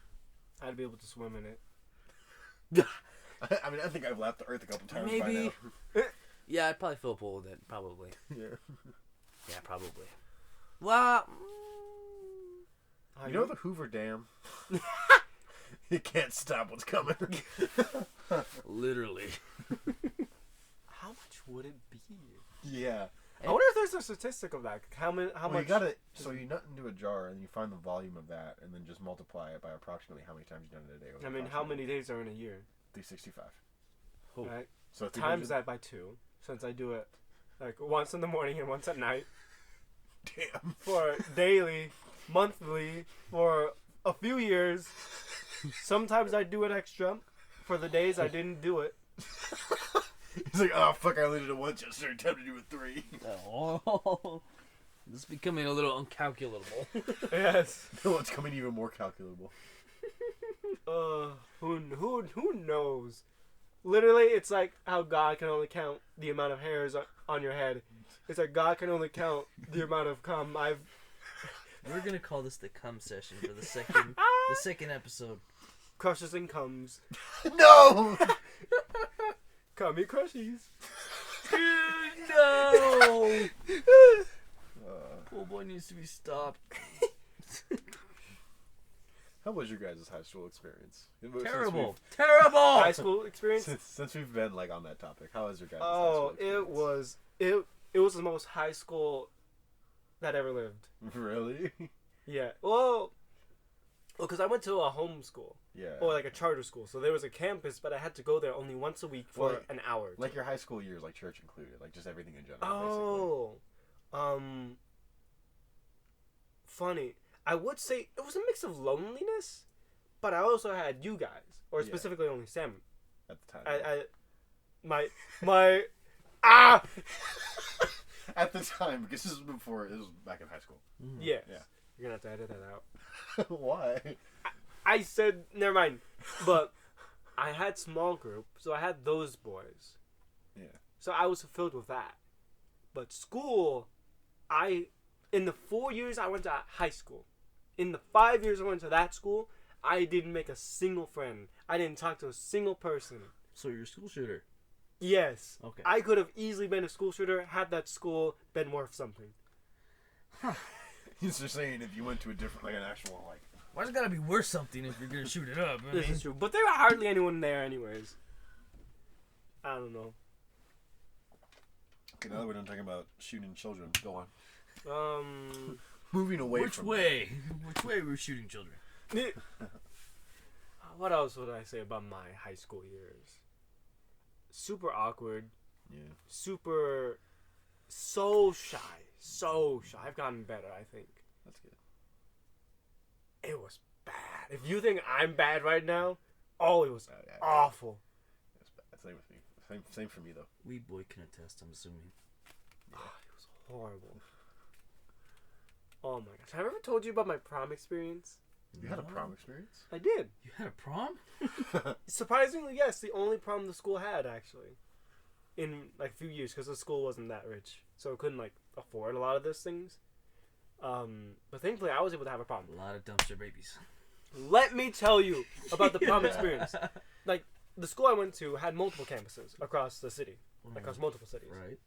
I'd be able to swim in it. I mean, I think I've lapped the earth a couple times by Maybe. now. Yeah, I'd probably fill a pool with it. Probably. Yeah. Yeah, probably. Well, You know the Hoover Dam? You can't stop what's coming. literally. How much would it be? Yeah. I wonder if there's a statistic of that. How Well, much? you gotta, so you nut into a jar and you find the volume of that and then just multiply it by approximately how many times you've done it a day. I mean, how many days are in a year? 365. Oh. Right? So Times that by 2, since I do it like once in the morning and once at night. Damn. For daily, monthly, for a few years. Sometimes I do it extra for the days I didn't do it. He's like, oh fuck, I only did it once yesterday. Time to do it 3. Oh. This is becoming a little uncalculable. Yes. No, it's coming even more calculable. Who knows? Literally, it's like how God can only count the amount of hairs on your head. It's like God can only count the amount of cum I've... We're gonna call this the cum session for the second episode. Crushes and comes. No! Cummy crushies. No! Poor boy needs to be stopped. How was your guys' high school experience? Terrible. Terrible! High school experience? Since we've been like on that topic, how was your guys' high Oh, school experience? it was the most high school that ever lived. Really? Yeah. Well, because I went to a home school. Yeah. Or like a charter school. So there was a campus, but I had to go there only once a week for Well, an hour. Like your high school years, like church included, like just everything in general. Oh. Funny. I would say it was a mix of loneliness, but I also had you guys, or Yeah. specifically only Sam. Basically, at the time. My At the time, because this was back in high school. yeah. Yeah. You're gonna have to edit that out. Why? I said never mind, but I had small group, so I had those boys, Yeah. So I was fulfilled with that. But school, in the 4 years I went to high school, in the 5 years I went to that school, I didn't make a single friend. I didn't talk to a single person. So you're a school shooter. Yes. Okay. I could have easily been a school shooter had that school been worth something. He's just saying if you went to a different, like an actual, like. Why's it gotta be worth something if you're gonna shoot it up? This is true. But there were hardly anyone there anyways. I don't know. Okay, now that we're done talking about shooting children, go on. Um, Moving away Which from way? Which way we're shooting children? what else would I say about my high school years? Super awkward. Yeah. Super. So shy. So shy. I've gotten better, I think. That's good. It was bad. If you think I'm bad right now, oh, it was awful. That's bad. Same with me. Same for me though. We boy can attest, I'm assuming. Oh, it was horrible. Oh my gosh. Have I ever told you about my prom experience? You had a prom experience? I did. You had a prom? Surprisingly, yes. The only prom the school had, actually. In, like, a few years, because the school wasn't that rich. So it couldn't, like, afford a lot of those things. But thankfully, I was able to have a prom. A lot of dumpster babies. Let me tell you about the prom experience. Like, the school I went to had multiple campuses across the city. Across multiple cities. Right.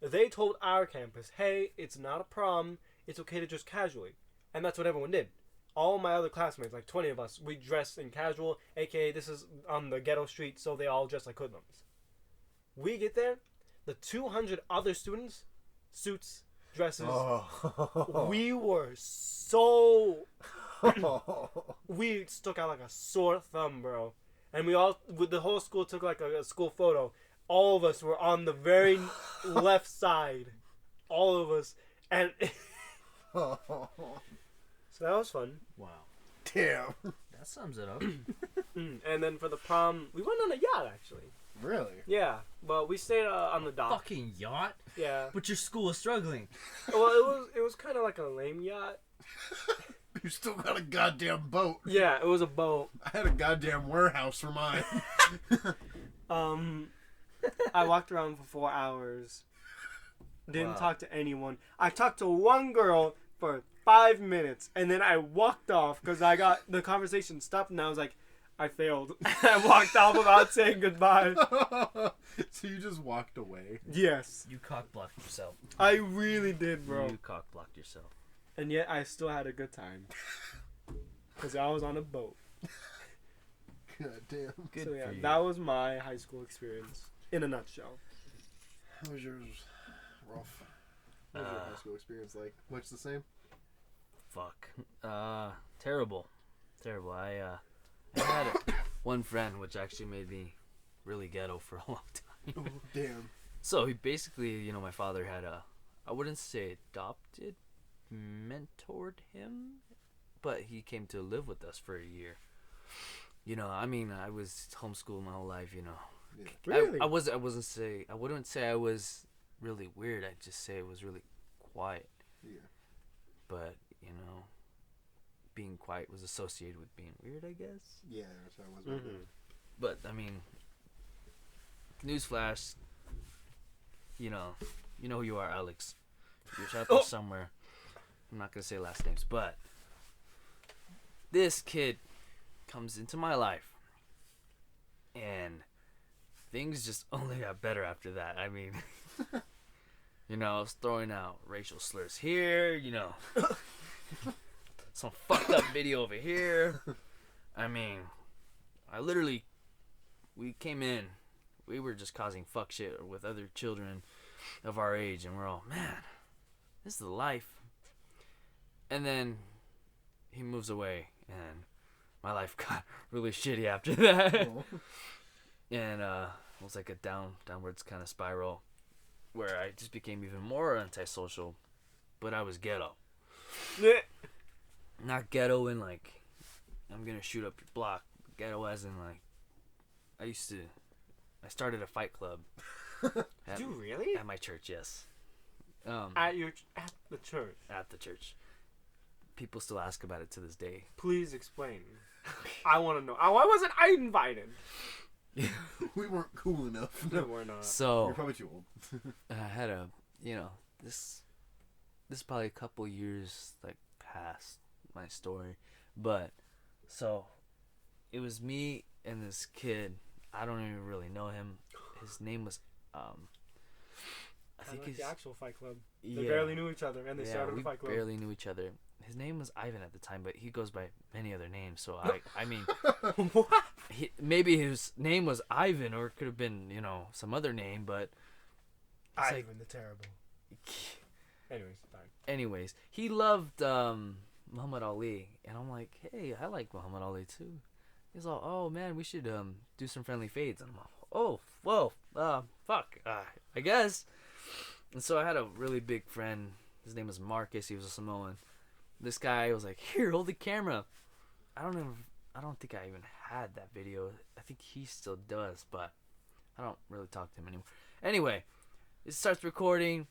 They told our campus, hey, it's not a prom. It's okay to dress casually. And that's what everyone did. All my other classmates, like 20 of us, we dressed in casual, aka this is on the ghetto street, so they all dress like hoodlums. We get there, the 200 other students, suits, dresses, we were so... we stuck out like a sore thumb, bro. And we all, with the whole school took like a school photo. All of us were on the very left side. All of us. And... So that was fun. Wow. Damn. That sums it up. And then for the prom, we went on a yacht, actually. Really? Yeah. Well, we stayed on the dock. Fucking yacht? Yeah. But your school is struggling. Well, it was kind of like a lame yacht. You still got a goddamn boat. Yeah, it was a boat. I had a goddamn warehouse for mine. I walked around for 4 hours. Didn't Wow. talk to anyone. I talked to one girl for 5 minutes, and then I walked off because I got the conversation stopped, and I was like, I failed. I walked off without saying goodbye. So you just walked away. Yes, You cock-blocked yourself. I really did, bro. You cock-blocked yourself. And yet I still had a good time because I was on a boat. God damn. Good So yeah, for you. that was my high school experience in a nutshell. How was yours, Rolf? What was your high school experience like? Much the same? Fuck. Terrible. Terrible. I had one friend which actually made me really ghetto for a long time. Oh, damn. So he basically, my father had I wouldn't say adopted, mentored him, but he came to live with us for a year. I was homeschooled my whole life, Yeah. Really? I wouldn't say I was really weird. I'd just say it was really quiet. Yeah. But, being quiet was associated with being weird, I guess. Yeah, that's how it was. Mm-hmm. But, newsflash, you know who you are, Alex. You're out there somewhere. I'm not going to say last names, but this kid comes into my life, and things just only got better after that. I was throwing out racial slurs here, some fucked up video over here. We came in, we were just causing fuck shit with other children of our age, and we're all, man, this is the life. And then he moves away, and my life got really shitty after that. Oh. And it was like a downwards kind of spiral where I just became even more antisocial, but I was ghetto. Yeah. Not ghetto in like, I'm gonna shoot up your block. Ghetto as in like, I started a fight club. Did you really? At my church, yes. At the church. At the church. People still ask about it to this day. Please explain. I want to know. Why wasn't I invited? We weren't cool enough. No, we're not. So You're probably too old. I had a, this is probably a couple years like past my story, but so it was me and this kid. I don't even really know him. His name was I think like he's the actual Fight Club. They yeah. barely knew each other, and they Yeah, started we a Fight Club. barely knew each other. His name was Ivan at the time, but he goes by many other names. So I mean, What? maybe his name was Ivan, or it could have been some other name. But it's Ivan the Terrible. Anyways, he loved Muhammad Ali, and I'm like, hey, I like Muhammad Ali too. He's all, oh man, we should do some friendly fades. And I'm like, oh, whoa, fuck, I guess. And so I had a really big friend. His name was Marcus. He was a Samoan. This guy was like, here, hold the camera. I don't think I even had that video. I think he still does, but I don't really talk to him anymore. Anyway, it starts recording.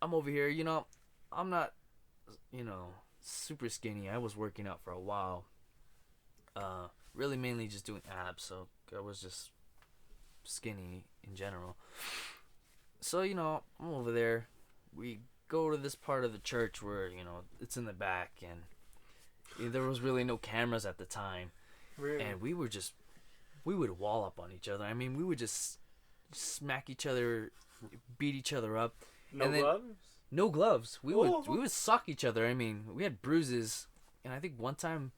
I'm over here, I'm not, super skinny. I was working out for a while. Really mainly just doing abs, so I was just skinny in general. So, I'm over there. We go to this part of the church where, it's in the back, and there was really no cameras at the time. really? And we would wall up on each other. I mean, we would just smack each other, beat each other up. No and then- gloves? No gloves. We Oh. would sock each other. I mean, we had bruises, and I think one time,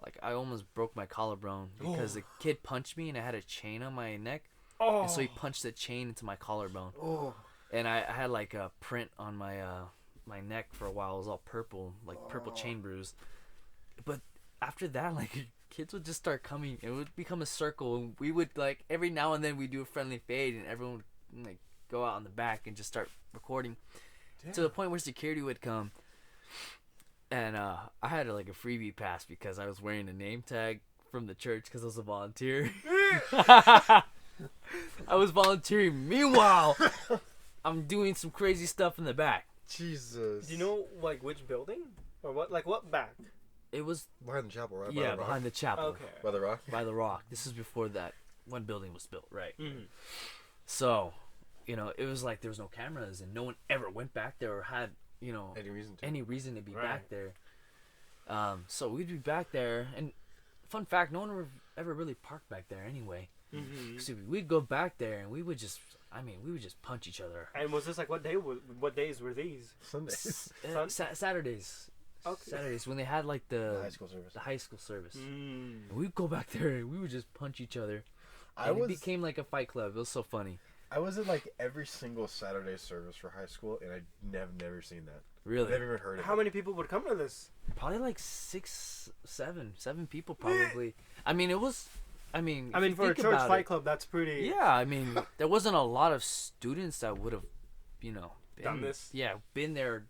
like, I almost broke my collarbone because the kid punched me and I had a chain on my neck, Oh. and so he punched the chain into my collarbone, Oh. and I had like a print on my my neck for a while. It was all purple, like purple chain bruise. But after that, like, kids would just start coming. It would become a circle, and we would, like, every now and then we do a friendly fade, and everyone would, like, go out in the back and just start recording. To the point where security would come, and I had like a freebie pass because I was wearing a name tag from the church because I was a volunteer. I was volunteering. Meanwhile, I'm doing some crazy stuff in the back. Jesus. Do you know, like, which building? Or what? Like, what back? It was Behind the chapel, right? yeah, behind the chapel, Okay. By the rock. by the rock. This is before that one building was built, right? Mm-hmm. So, it was like there was no cameras, and no one ever went back there or had Any reason to. be Right. back there. So we'd be back there, and fun fact, no one ever really parked back there anyway. Mm-hmm. So we'd go back there, and we would just punch each other. And was this like what day? What days were these? Sundays. Saturdays. Okay. Saturdays when they had like The the high school service. high school service. Mm. And we'd go back there, and we would just punch each other. I And was it became like a fight club. It was so funny. I was in like every single Saturday service for high school, and I never seen that. Really, Never even heard of How it. many people would come to this? probably like 7 people probably. I mean, it was. I mean, if you For a think church about fight it, club, that's pretty. yeah, I mean, there wasn't a lot of students that would have, been, Done this? Yeah, been there,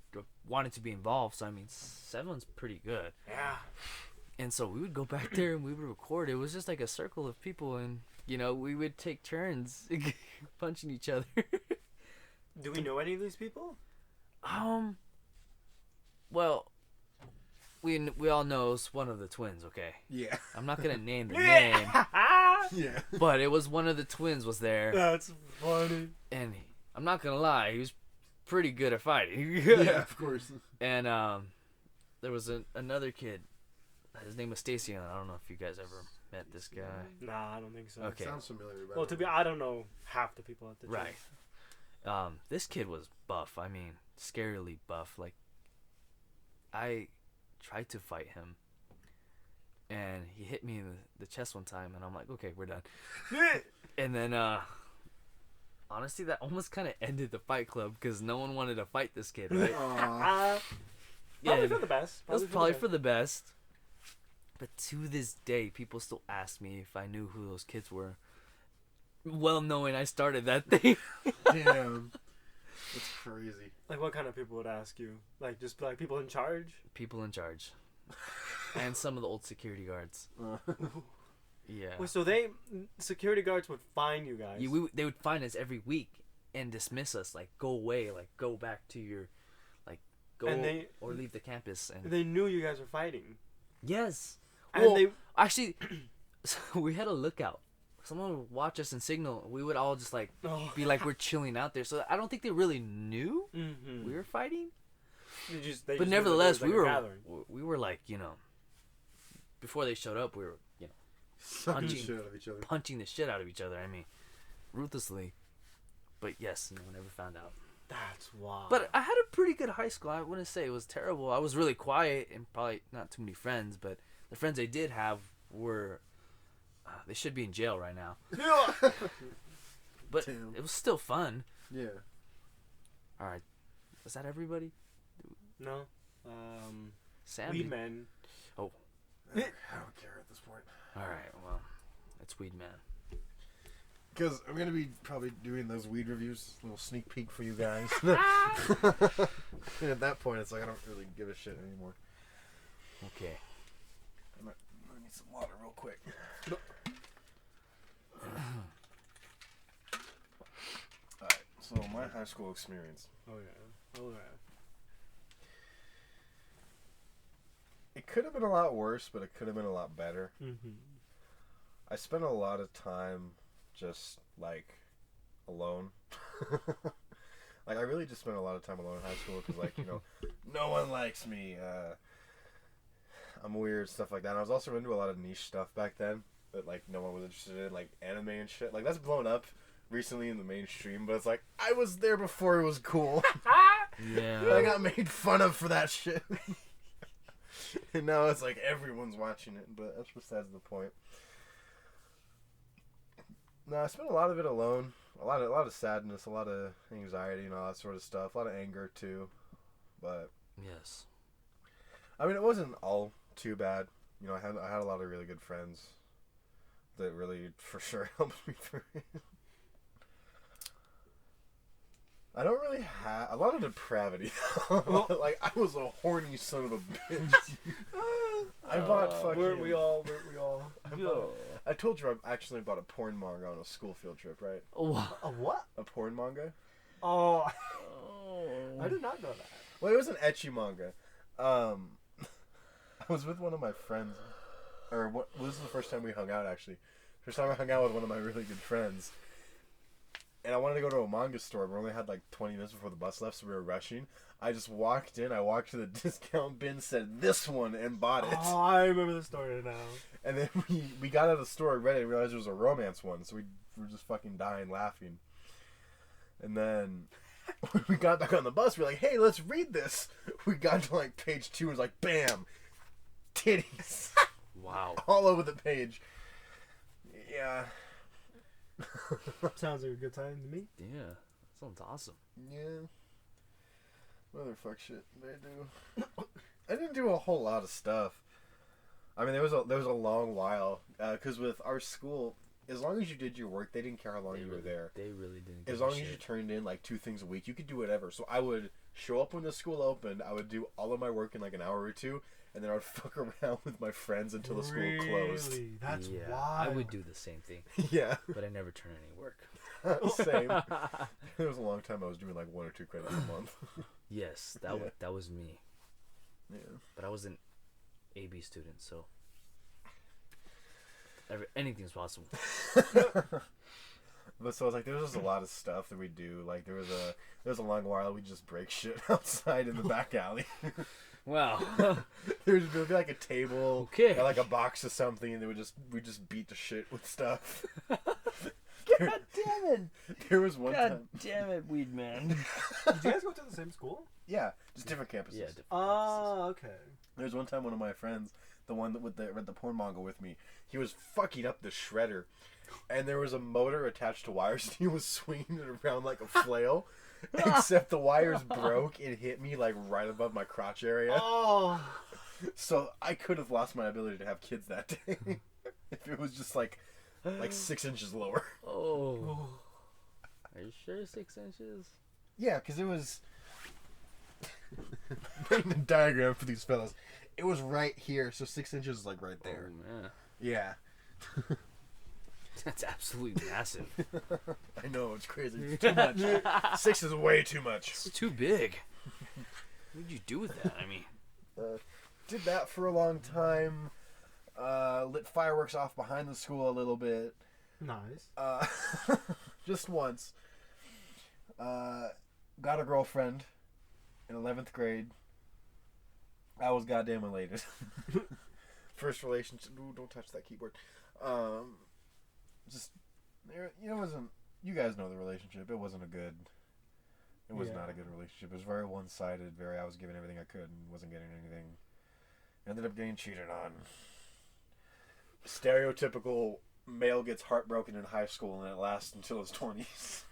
wanted to be involved. So I mean, 7's pretty good. Yeah. And so we would go back there and we would record. It was just like a circle of people, and we would take turns punching each other. Do we know any of these people? Well, we all know it's one of the twins. Okay, Yeah. I'm not gonna name the name, Yeah. but it was one of the twins was there, That's funny. and I'm not gonna lie, he was pretty good at fighting. Yeah, of course. And there was another kid. His name was Stacy. I don't know if you guys ever met this guy. Nah, I don't think so. Okay. Sounds familiar. but Well, I don't know half the people at the Right. church. This kid was buff. I mean, scarily buff. Like, I tried to fight him, and he hit me in the chest one time, and I'm like, okay, we're done. And then, honestly, that almost kind of ended the fight club because no one wanted to fight this kid, right? Aw. Probably for the best. It was probably for the best. But to this day, people still ask me if I knew who those kids were. Well, knowing I started that thing. Damn. That's crazy. Like, what kind of people would ask you? Like, just like people in charge? People in charge. And some of the old security guards. Yeah. Wait, so security guards would find you guys. They would find us every week and dismiss us. Like, go away. Like, go back to your... Like, go or leave the campus. And They knew you guys were fighting. yes. And Well, they... actually, so we had a lookout. someone would watch us and signal. We would all just like Oh. be like we're chilling out there. So I don't think they really knew Mm-hmm. we were fighting. But Nevertheless, we were like, you know, before they showed up, we were, you know, Sucking the shit out of each other. punching the shit out of each other. I mean, ruthlessly. But yes, no one ever found out. That's wild. But I had a pretty good high school. I wouldn't say it was terrible. I was really quiet and probably not too many friends. But the friends I did have were, they should be in jail right now. But Damn. it was still fun. Yeah. All right, is that everybody? no. Sam. Weed Man. I don't care at this point. All right, well, it's Weed Man. Because I'm going to be probably doing those weed reviews. A little sneak peek for you guys. And at that point, it's like I don't really give a shit anymore. Okay. I need some water real quick. Alright, so my high school experience. Oh yeah. It could have been a lot worse, but it could have been a lot better. Mm-hmm. I spent a lot of time just, like, alone. Like, I really just spent a lot of time alone in high school because, like, you know, no one likes me. I'm weird, stuff like that. And I was also into a lot of niche stuff back then that, like, no one was interested in, like, anime and shit. Like, that's blown up recently in the mainstream, but it's like, I was there before it was cool. Yeah. I got made fun of for that shit. And now it's like everyone's watching it, but that's besides the point. No, I spent a lot of it alone. A lot of sadness, a lot of anxiety, and all that sort of stuff. A lot of anger too, but Yes. I mean, it wasn't all too bad. You know, I had a lot of really good friends that really, for sure, helped me through it. I don't really have a lot of depravity. Like, I was a horny son of a bitch. I bought fucking. Weren't we all? I told you I actually bought a porn manga on a school field trip, right? Oh. A what? A porn manga? Oh, Oh. I did not know that. Well, it was an ecchi manga. I was with one of my friends, this is the first time we hung out, actually. First time I hung out with one of my really good friends. And I wanted to go to a manga store, but we only had like 20 minutes before the bus left, so we were rushing. I just walked in, I walked to the discount bin, said this one, and bought it. Oh, I remember the story now. And then we got out of the store, read it, and realized it was a romance one, so we were just fucking dying laughing. And then when we got back on the bus, we were like, hey, let's read this. We got to like page 2 and it was like, bam, titties. Wow. All over the page. Yeah. Sounds like a good time to me. Yeah. That sounds awesome. Yeah. Motherfuck shit. They do. I didn't do a whole lot of stuff. I mean, there was a long while, because with our school, as long as you did your work, they didn't care how long you were there. They really didn't. As long as you turned in like 2 things a week, you could do whatever. So I would show up when the school opened. I would do all of my work in like an hour or 2, and then I would fuck around with my friends until the school closed. Really? That's yeah, wild. I would do the same thing, Yeah, but I never turn any work. same. There was a long time I was doing like 1 or 2 credits a month. Yes, Yeah. that was me. Yeah. But I was an AB student, so anything's possible. But so I was like, there was just a lot of stuff that we do. Like there was a long while we just break shit outside in the back alley. Wow. There would be like a table, Okay. or like a box of something, and we just beat the shit with stuff. God damn it! There was one God time. damn it, Weed Man. Did you guys go to the same school? Yeah, just different campuses. Yeah. Different Oh, okay. There was one time one of my friends, the one that read the porn manga with me, he was fucking up the shredder, and there was a motor attached to wires, and he was swinging it around like a flail. Except the wires broke and hit me like right above my crotch area. Oh. So I could have lost my ability to have kids that day if it was just like 6 inches lower. Oh. Are you sure 6 inches? Yeah, because it was making a diagram for these fellas. It was right here, so 6 inches is like right there. Oh, man. Yeah. That's absolutely massive. I know, it's crazy. It's too much. 6 is way too much. It's too big. What did you do with that? I mean, Did that for a long time. Lit fireworks off behind the school a little bit. Nice. Just once. Got a girlfriend in 11th grade. I was goddamn elated. First relationship. Ooh, don't touch that keyboard. Just, it wasn't. You guys know the relationship. It wasn't a good. It was not a good relationship. It was very one-sided. I was giving everything I could and wasn't getting anything. Ended up getting cheated on. Stereotypical male gets heartbroken in high school and it lasts until his 20s.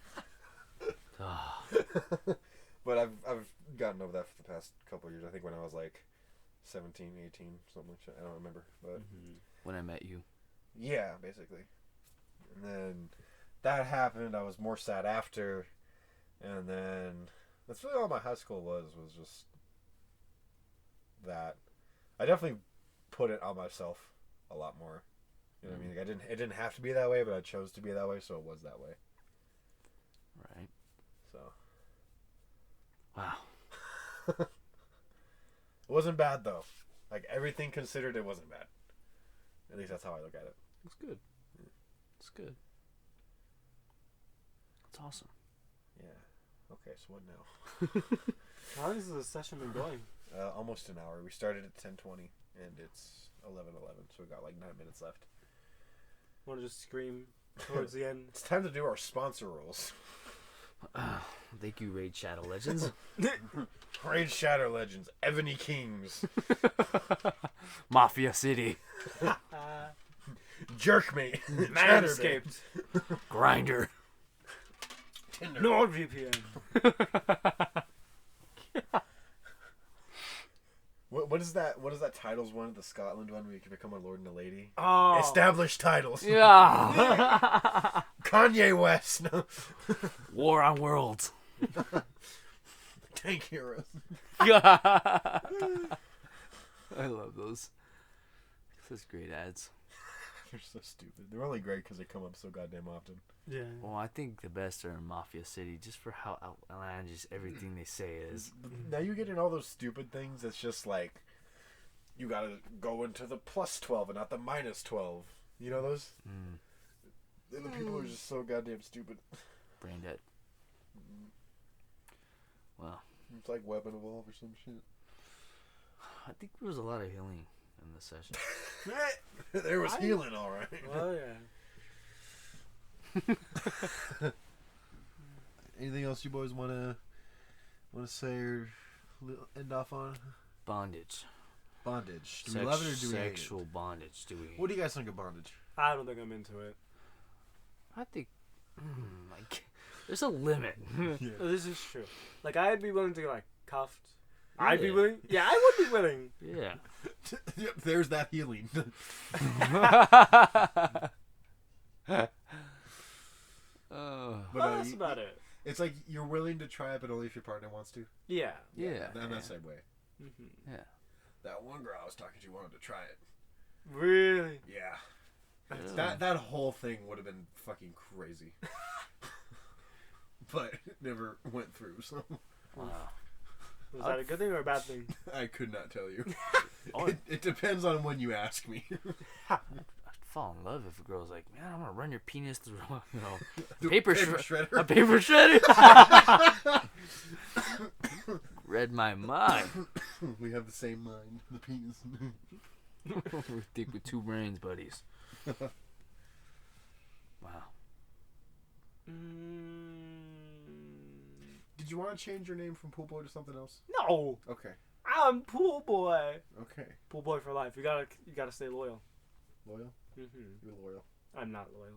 But I've gotten over that for the past couple of years. I think when I was like 17, 18, something like that. I don't remember. But when I met you. Yeah, basically. And then that happened. I was more sad after. And then that's really all my high school was just that. I definitely put it on myself a lot more. You know what I mean? Like it didn't have to be that way, but I chose to be that way, so it was that way. Right. So. Wow. It wasn't bad though. Like everything considered, it wasn't bad. At least that's how I look at it. It's good. It's good. It's awesome. Yeah. Okay, so what now? How long has the session been going? Almost an hour. We started at 10:20 and it's 11:11, so we got like 9 minutes left. Want to just scream towards the end? It's time to do our sponsor roles. Thank you, Raid Shadow Legends. Raid Shadow Legends, Ebony Kings, Mafia City, Jerkmate, Manscaped, Grinder, Tinder. NordVPN. What is that? What is that titles one? The Scotland one where you can become a lord and a lady. Oh, Established titles. yeah. Kanye West. No. War on Worlds. Tank Heroes. I love those. Such great ads. They're so stupid. They're only great because they come up so goddamn often. yeah. Well, I think the best are in Mafia City, just for how outlandish everything they say is. Now you get in all those stupid things. It's just like you gotta go into the plus 12 and not the minus 12. You know those? And the people are just so goddamn stupid. Brain dead. Well, It's like Weapon Evolve or some shit. I think there was a lot of healing in the session. There was healing, all right. Oh yeah. Anything else you boys want to say or end off on? Bondage. Bondage. Do we love it or do we hate it? Sexual bondage. Do we? What do you guys think of bondage? I don't think I'm into it. I think, like, there's a limit. This is true. Like, I'd be willing to get, like, cuffed. I'd be Yeah. willing. Yeah, I would be willing. Yeah. Yep, there's that healing. But, That's about it. It's like you're willing to try it, but only if your partner wants to. Yeah. Yeah. I'm that same way. Mm-hmm. Yeah. That one girl I was talking to wanted to try it. Really? Yeah. Yeah. That whole thing would have been fucking crazy. But it never went through, so Wow. Was that a good thing or a bad thing? I could not tell you. Oh, It depends on when you ask me. I'd fall in love if a girl's like, man, I'm gonna run your penis through, you know, paper shredder. A paper shredder. Read my mind. We have the same mind. The penis. We're thick with two brains, buddies. Wow. Did you want to change your name from Pool Boy to something else? No. Okay. I'm pool boy. Okay. Pool boy for life. You gotta stay loyal. Loyal? Mm-hmm. You're loyal. I'm not loyal.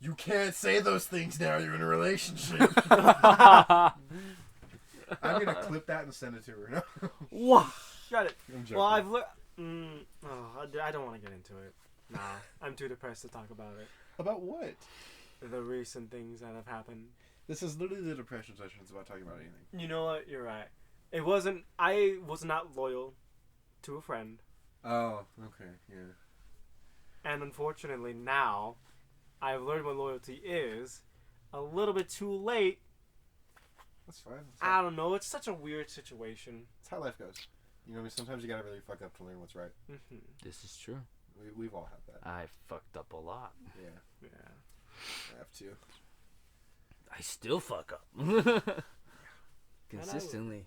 You can't say those things now. You're in a relationship. I'm gonna clip that and send it to her. Wow. Shut it. I'm joking. Well, I've learned. I don't want to get into it. Nah, I'm too depressed to talk about it. About what? The recent things that have happened. This is literally the depression session. It's about talking about anything. You know what? You're right. It wasn't. I was not loyal to a friend, Oh, okay, yeah. and unfortunately now, I've learned what loyalty is. A little bit too late. That's fine. I don't know. It's such a weird situation. That's how life goes. You know, sometimes you gotta really fuck up to learn what's right. Mm-hmm. This is true. We've all had that. I fucked up a lot. Yeah. Yeah. I have to. I still fuck up. Consistently.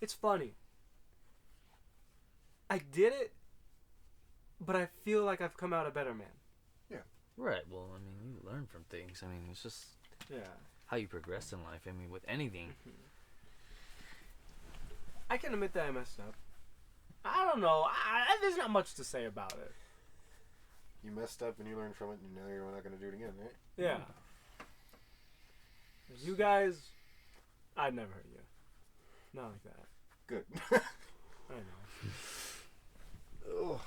It's funny. I did it, but I feel like I've come out a better man. Right. Well, I mean, you learn from things. I mean, it's just Yeah. how you progress in life. I mean, with anything. I can admit that I messed up. I don't know. There's not much to say about it. You messed up and you learned from it, and now you're not going to do it again, right? Yeah. You guys, I'd never hurt you. Not like that. Good. I know. Oh.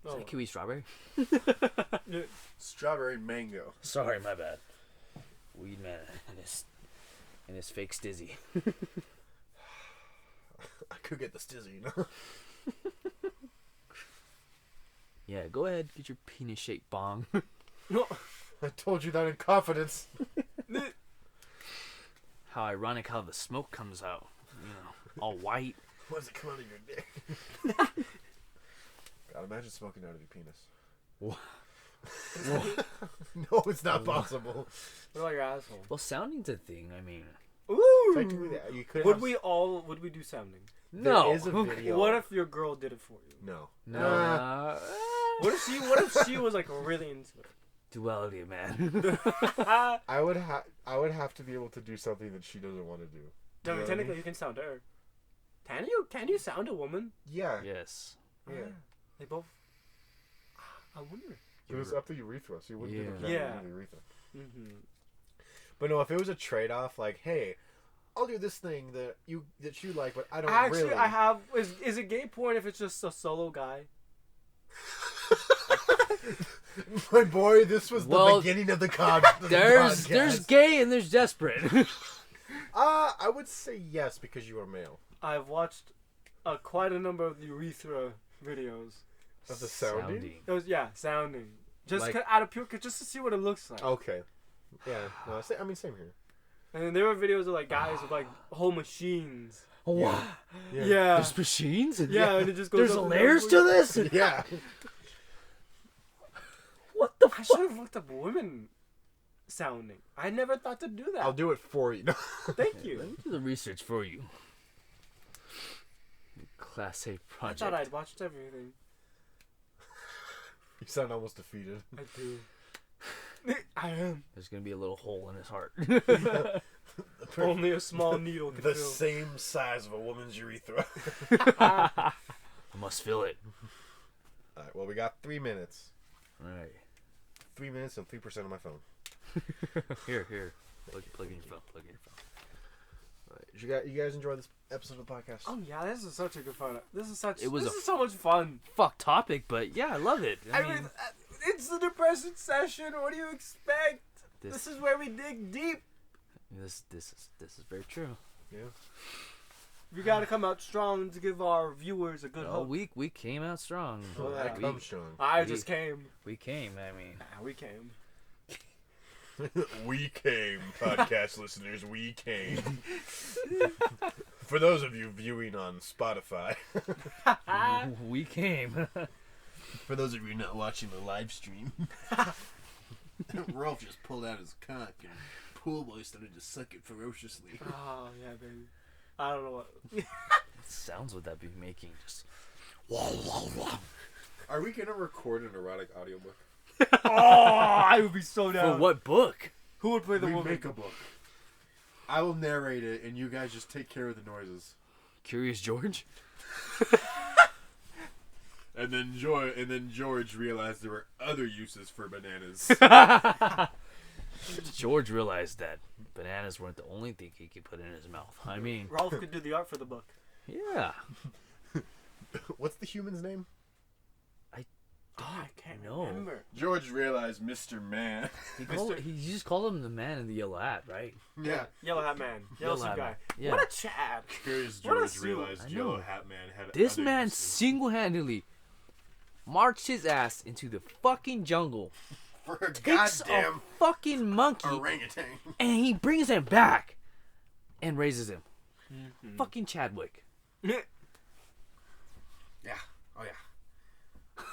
Is that kiwi strawberry? Strawberry mango. Sorry, my bad. Weed man and his fake stizzy. I could get the stizzy, you know? Yeah, go ahead, get your penis-shaped bong. No. I told you that in confidence. How ironic how the smoke comes out. You know, all white. Why does it come out of your dick? God, imagine smoking out of your penis. What? No, it's not possible. What about your asshole? Well, sounding's a thing. I mean, Ooh. Technically, you could Would have... we do sounding? no. There is a video. What if your girl did it for you? No. No. What if she was like really into it? Duality, man. I would have to be able to do something that she doesn't want to do. No, I mean, technically you can sound her. Can you? Can you sound a woman? Yeah. Yes. Yeah. They both. I wonder. It was up the urethra, so you wouldn't get the Yeah. in the urethra. Mm-hmm. But no, if it was a trade-off, like, hey, I'll do this thing that you like, but I don't Actually, really. I have. Is it gay porn if it's just a solo guy? My boy, this was the beginning of the podcast. There's gay and there's desperate. I would say yes because you are male. I've watched quite a number of the urethra videos. Of the sounding? It was sounding. Just Like- out of pure, just to see what it looks like. Okay. Yeah. No, I mean, same here. And then there were videos of like guys with like whole machines. Wow. Yeah. There's machines? And it just goes. There's up and layers down. to this? Yeah. What the I fuck? should have looked up women sounding. I never thought to do that. I'll do it for you. Thank Let you. me do the research for you. Class A I project. thought I'd watched everything. You sound almost defeated. I do. I am. There's gonna be a little hole in his heart. Only a small needle can The fill. same size of a woman's urethra. I must fill it. All right. Well, we got 3 minutes. Alright. 3 minutes and 3% of my phone. Here. Plug in your phone. Plug in your phone. All right. Did you guys enjoy this episode of the podcast? Oh yeah, this is such a good fun. This is It was so much fun. Fuck topic, but yeah, I love it. I mean, it's the depression session. What do you expect? This- This is where we dig deep. this is very true. Yeah. We gotta come out strong to give our viewers a good Oh, hope. we came out strong. Oh, I yeah. come strong. I just came. We came. I mean, We came. We came, podcast listeners. We came. For those of you viewing on Spotify. we came. For those of you not watching the live stream, Rolf just pulled out his cock and Pool Boy started to suck it ferociously. Oh yeah, baby. I don't know what. What sounds would that be making? Just. Are we gonna record an erotic audiobook? Oh, I would be so For down. what book? Who would play the We woman? make a book. I will narrate it, and you guys just take care of the noises. Curious George? And then George realized there were other uses for bananas. George realized that bananas weren't the only thing he could put in his mouth. I mean, Rolf could do the art for the book. yeah. What's the human's name? I can't know. remember. George realized Mr. Man. He just called him the man in the yellow hat, right? Yeah. Yellow Hat Man. Yellow Suit Hat Guy. Man. Yeah. What a Chad. Curious What a George suit. realized I Yellow know. Hat Man had This other man uses. single-handedly marched his ass into the fucking jungle, For a takes goddamn a fucking monkey, orangutan. and he brings him back and raises him. Fucking Chadwick. Yeah. Oh yeah.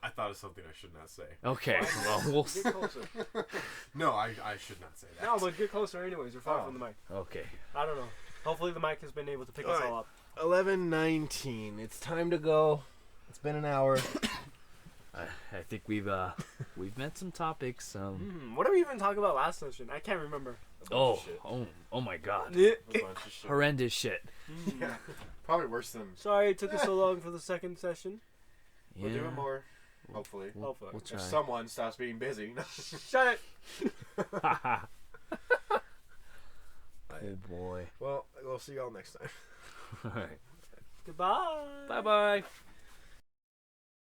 I thought of something I should not say. Okay. Well, we'll Get closer. No, I should not say that. No, but get closer anyways. You're far from the mic. Okay. I don't know. Hopefully the mic has been able to pick us all up. 11:19. It's time to go. It's been an hour. I think we've met some topics. What did we even talk about last session? I can't remember. Oh my God. A bunch of shit. Horrendous shit. Yeah. Probably worse than. Sorry it took us so long for the second session. We'll do it more. Hopefully. Hopefully. We'll try. If someone stops being busy. Shut it. Oh boy. Well, we'll see y'all next time. All right. Goodbye. Bye bye.